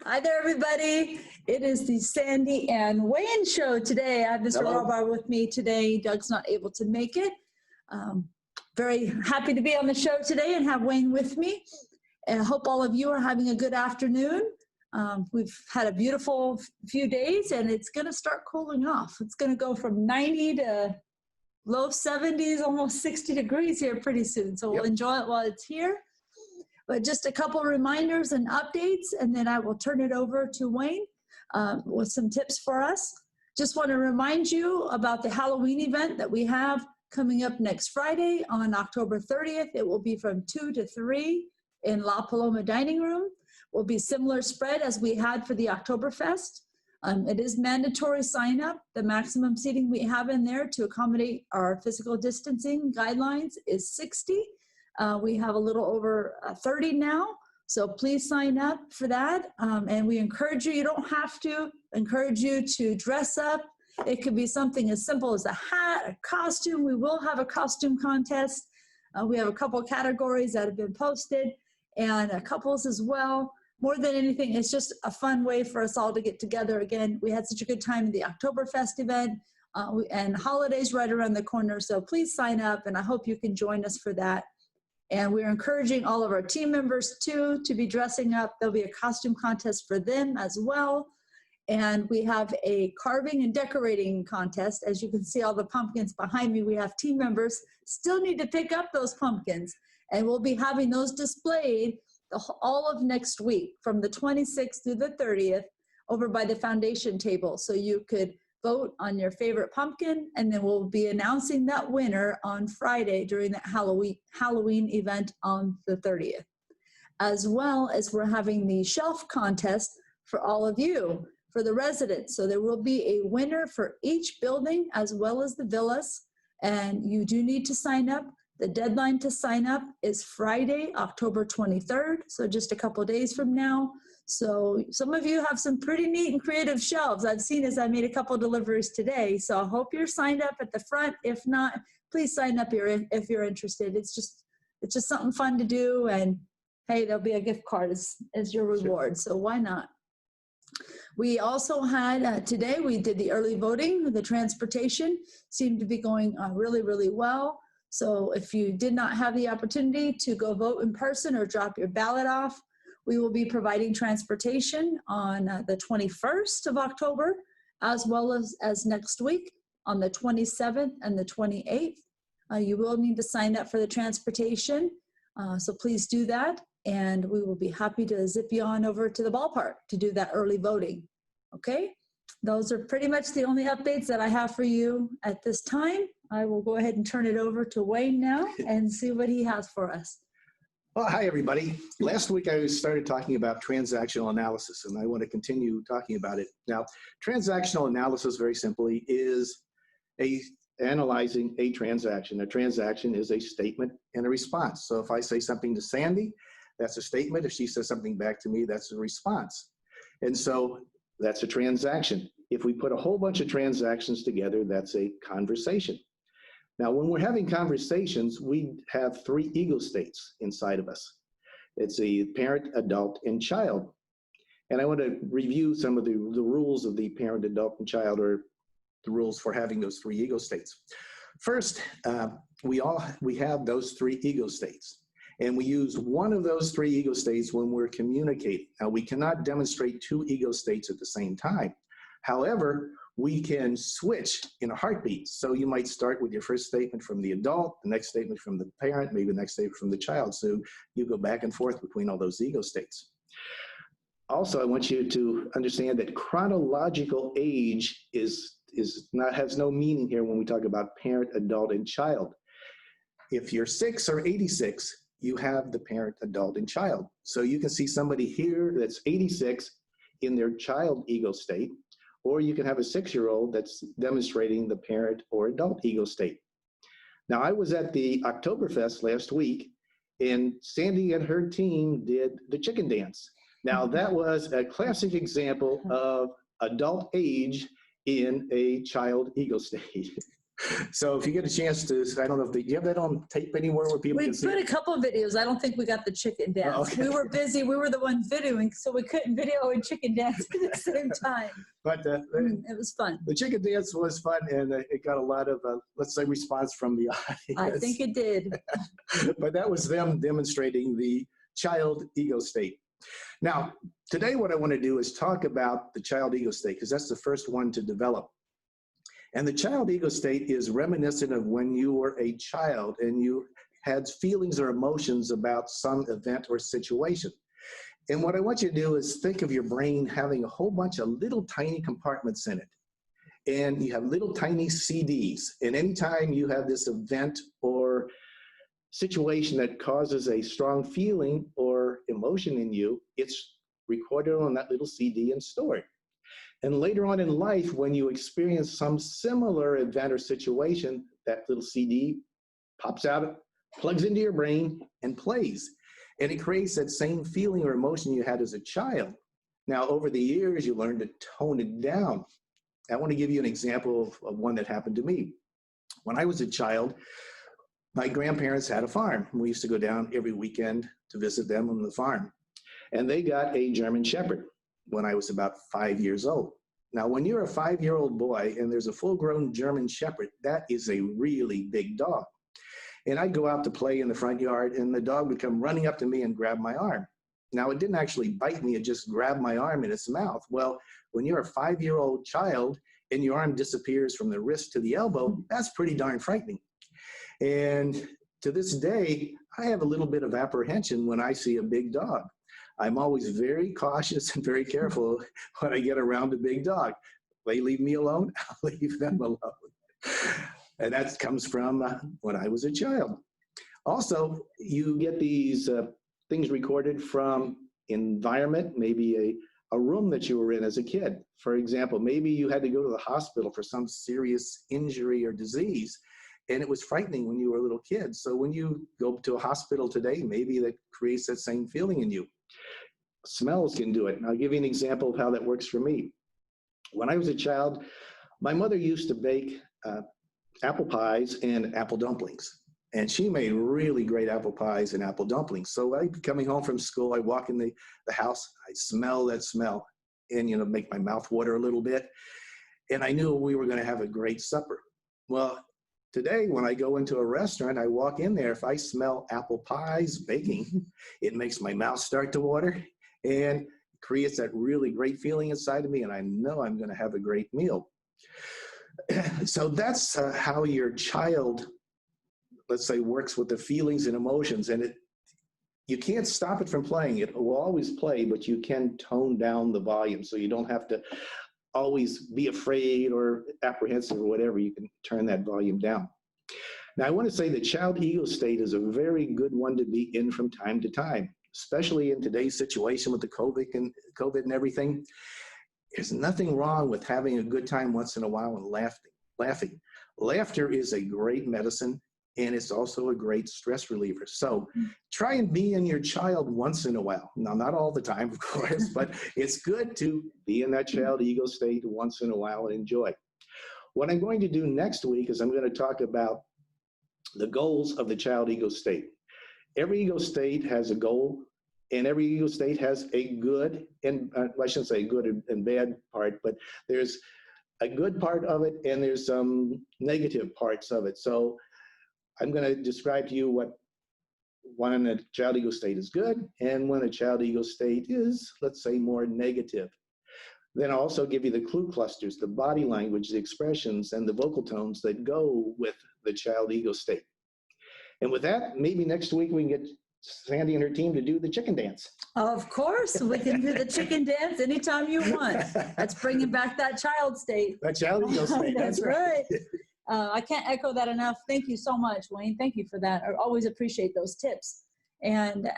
Hi there, everybody. It is the Sandy and Wayne show today. I have Mr. Robar with me today. Doug's not able to make it. Very happy to be on the show today and have Wayne with me. And I hope all of you are having a good afternoon. We've had a beautiful few days and it's going to start cooling off. It's going to go from 90 to low 70s, almost 60 degrees here pretty soon. So we'll enjoy it while it's here. But just a couple reminders and updates, and then I will turn it over to Wayne with some tips for us. Just want to remind you about the Halloween event that we have coming up next Friday on October 30th. It will be from 2 to 3 in La Paloma Dining Room. Will be similar spread as we had for the Oktoberfest. It is mandatory sign up. The maximum seating we have in there to accommodate our physical distancing guidelines is 60. We have a little over 30 now, so please sign up for that. And we encourage you, you don't have to, encourage you to dress up. It could be something as simple as a hat, a costume. We will have a costume contest. We have a couple of categories that have been posted and couples as well. More than anything, it's just a fun way for us all to get together. Again, we had such a good time at the Oktoberfest event and holidays right around the corner. So please sign up and I hope you can join us for that. And we're encouraging all of our team members too to be dressing up. There'll be a costume contest for them as well. And we have a carving and decorating contest. As you can see all the pumpkins behind me, we have team members still need to pick up those pumpkins. And we'll be having those displayed all of next week from the 26th through the 30th over by the foundation table. So you could vote on your favorite pumpkin, and then we'll be announcing that winner on Friday during that Halloween event on the 30th. As well as we're having the shelf contest for all of you, for the residents. So there will be a winner for each building as well as the villas, and you do need to sign up. The deadline to sign up is Friday, October 23rd, so just a couple of days from now. So some of you have some pretty neat and creative shelves I've seen as I made a couple deliveries today. So I hope you're signed up at the front. If not, please sign up here if you're interested. It's just something fun to do. And hey, there'll be a gift card as your reward. So why not? We also had, today we did the early voting. The transportation seemed to be going really, really well. So if you did not have the opportunity to go vote in person or drop your ballot off, we will be providing transportation on the 21st of October, as well as next week on the 27th and the 28th. You will need to sign up for the transportation, so please do that, and we will be happy to zip you on over to the ballpark to do that early voting, okay? Those are pretty much the only updates that I have for you at this time. I will go ahead and turn it over to Wayne now and see what he has for us. Well, hi, everybody. Last week, I started talking about transactional analysis, and I want to continue talking about it. Now, transactional analysis, very simply, is analyzing a transaction. A transaction is a statement and a response. So if I say something to Sandy, that's a statement. If she says something back to me, that's a response. And so that's a transaction. If we put a whole bunch of transactions together, that's a conversation. Now, when we're having conversations, we have three ego states inside of us. It's a parent, adult, and child. And I want to review some of the rules of the parent, adult, and child, or the rules for having those three ego states. First, we have those three ego states. And we use one of those three ego states when we're communicating. Now, we cannot demonstrate two ego states at the same time. However, we can switch in a heartbeat. So you might start with your first statement from the adult, the next statement from the parent, maybe the next statement from the child. So you go back and forth between all those ego states. Also, I want you to understand that chronological age has no meaning here when we talk about parent, adult, and child. If you're 6 or 86, you have the parent, adult, and child. So you can see somebody here that's 86 in their child ego state, or you can have a 6-year-old that's demonstrating the parent or adult ego state. Now, I was at the Oktoberfest last week, and Sandy and her team did the chicken dance. Now, that was a classic example of adult age in a child ego state. So if you get a chance to, I don't know if do you have that on tape anywhere where people We can see put it? a couple of videos. I don't think we got the chicken dance. Oh, okay. We were busy. We were the ones videoing, so we couldn't video and chicken dance at the same time. But It was fun. the chicken dance was fun, and it got a lot of, let's say, response from the audience. I think it did. But that was them demonstrating the child ego state. Now, today what I want to do is talk about the child ego state, because that's the first one to develop. And the child ego state is reminiscent of when you were a child and you had feelings or emotions about some event or situation. And what I want you to do is think of your brain having a whole bunch of little tiny compartments in it. And you have little tiny CDs. And anytime you have this event or situation that causes a strong feeling or emotion in you, it's recorded on that little CD and stored. And later on in life, when you experience some similar event or situation, that little CD pops out, plugs into your brain, and plays. And it creates that same feeling or emotion you had as a child. Now, over the years, you learn to tone it down. I want to give you an example of one that happened to me. When I was a child, my grandparents had a farm. We used to go down every weekend to visit them on the farm. And they got a German Shepherd when I was about 5 years old. Now, when you're a 5-year-old boy and there's a full-grown German Shepherd, that is a really big dog. And I'd go out to play in the front yard, and the dog would come running up to me and grab my arm. Now, it didn't actually bite me, it just grabbed my arm in its mouth. Well, when you're a 5-year-old child and your arm disappears from the wrist to the elbow, that's pretty darn frightening. And to this day, I have a little bit of apprehension when I see a big dog. I'm always very cautious and very careful when I get around a big dog. They leave me alone, I'll leave them alone. And that comes from when I was a child. Also, you get these things recorded from environment, maybe a room that you were in as a kid. For example, maybe you had to go to the hospital for some serious injury or disease, and it was frightening when you were a little kid. So when you go to a hospital today, maybe that creates that same feeling in you. Smells can do it. And I'll give you an example of how that works for me. When I was a child, my mother used to bake apple pies and apple dumplings. And she made really great apple pies and apple dumplings. So I'd be coming home from school, I walk in the house, I smell that smell, and make my mouth water a little bit. And I knew we were going to have a great supper. Well, today, when I go into a restaurant, I walk in there, if I smell apple pies baking, it makes my mouth start to water and creates that really great feeling inside of me, and I know I'm going to have a great meal. So that's how your child, let's say, works with the feelings and emotions, and you can't stop it from playing. It will always play, but you can tone down the volume, so you don't have to always be afraid or apprehensive or whatever. You can turn that volume down. Now, I want to say the child ego state is a very good one to be in from time to time, especially in today's situation with the COVID and everything. There's nothing wrong with having a good time once in a while and laughing. Laughter is a great medicine, and it's also a great stress reliever. So try and be in your child once in a while. Now, not all the time, of course, but it's good to be in that child ego state once in a while and enjoy. What I'm going to do next week is I'm going to talk about the goals of the child ego state. Every ego state has a goal, and every ego state has a good, and I shouldn't say good and bad part, but there's a good part of it and there's some negative parts of it. So I'm going to describe to you when a child ego state is good and when a child ego state is, let's say, more negative. Then I'll also give you the clue clusters, the body language, the expressions, and the vocal tones that go with the child ego state. And with that, maybe next week we can get Sandi and her team to do the chicken dance. Of course, we can do the chicken dance anytime you want. That's bringing back that child state. That child ego state. That's right. I can't echo that enough. Thank you so much, Wayne. Thank you for that. I always appreciate those tips. And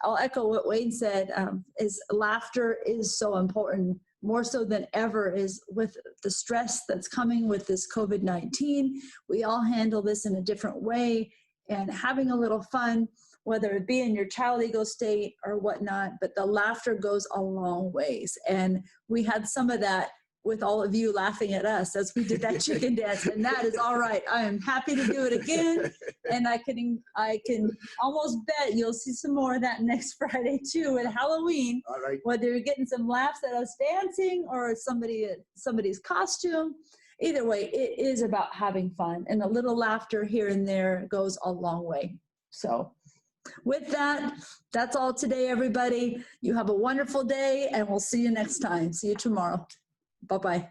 I'll echo what Wayne said, is laughter is so important, more so than ever, is with the stress that's coming with this COVID-19. We all handle this in a different way, and having a little fun, whether it be in your child ego state or whatnot, but the laughter goes a long ways. And we had some of that with all of you laughing at us as we did that chicken dance. And that is all right. I am happy to do it again. And I can almost bet you'll see some more of that next Friday too at Halloween. All right. Whether you're getting some laughs at us dancing or somebody's costume. Either way, it is about having fun, and a little laughter here and there goes a long way. So with that, that's all today, everybody. You have a wonderful day, and we'll see you next time. See you tomorrow. Bye-bye.